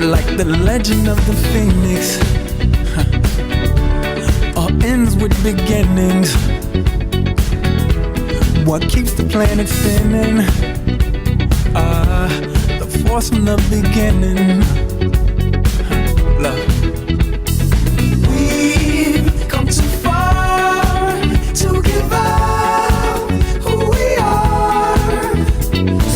Like the legend of the phoenix, all ends with beginnings. What keeps the planet spinning? The force from the beginning. Love. We've come too far to give up who we are.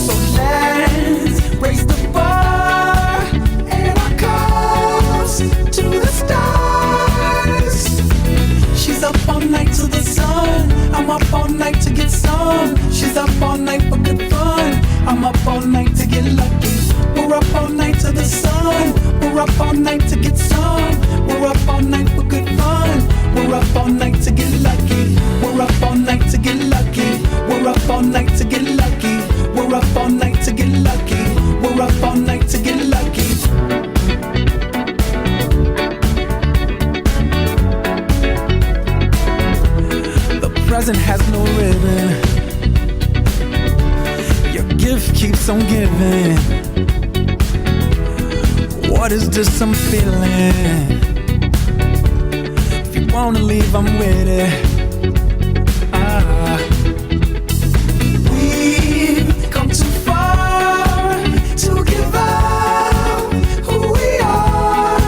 So let's raise the bar and our cups to the stars. She's up all night to the sun. I'm up all night to get some. She's up all night for good fun. I'm up all night to get lucky. We're up all night to the sun. We're up all night to get some. We're up all night for good fun. We're up all night to get lucky. We're up all night to get lucky. We're up all night to get lucky. We're up all night to get lucky. We're up all night to get lucky. The present has no ribbon. Your gift keeps on giving. What is this I'm feeling? If you wanna leave, I'm with it. We've come too far to give up who we are.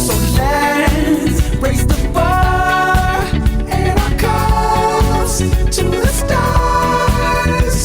So let's raise the bar and our cups to the stars.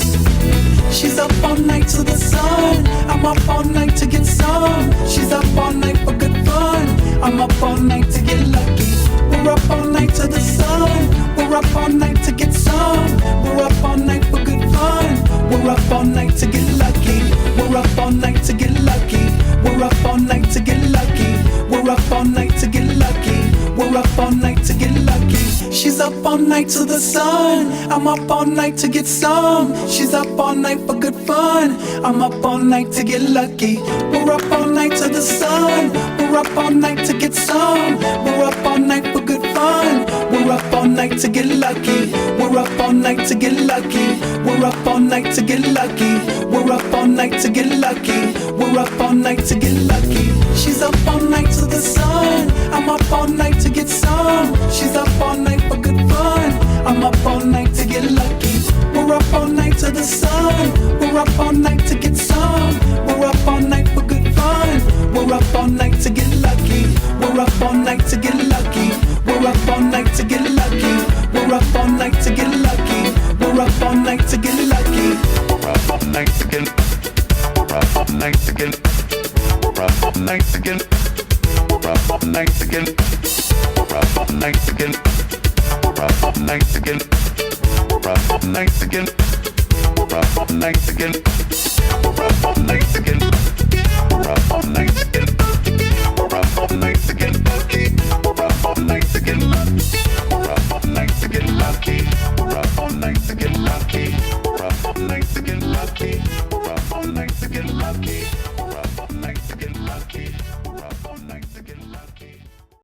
She's up all night to the sun. I'm up all night to get some. She's up all night for good fun. I'm up all night to get lucky. We're up all night to the sun. We're up all night to get some. We're up all night for good fun. We're up all night to get lucky. We're up all night to get lucky. We're up all night to get lucky. We're up all night to get lucky. We're up all night to get lucky. She's up all night to the sun. I'm up all night to get some. She's up all night for good fun. I'm up all night to get lucky. We're up all night to the sun. We're up all night to get some. We're up all night for good fun. We're up all night to get lucky. We're up all night to get lucky. We're up all night to get lucky. We're up all night to get lucky. We're up all night to get lucky. She's up all night to the sun. I'm up all night to get some. She's up all night for good fun. I'm up all night to get lucky. We're up all night to the sun. We're up all night to get some. We're up all night for good fun. We're up all night to get lucky. We're up all night to get lucky. We're up all night to get lucky. We're up all night to get lucky. We're up all night to get lucky. We're up all night to get. We're up all night to get. We're up all night to get. We're up all night to get. We're up all night to get. We're up all night to get. We're up all night to get. We're up all night to get. We're up all night to get. We're up all night to get. We're up all night to get. We're up all night to get. We're up all night to get lucky. We're up all night to get lucky. We're up all night to get lucky. We're up all night to get lucky. We're up all night to get lucky.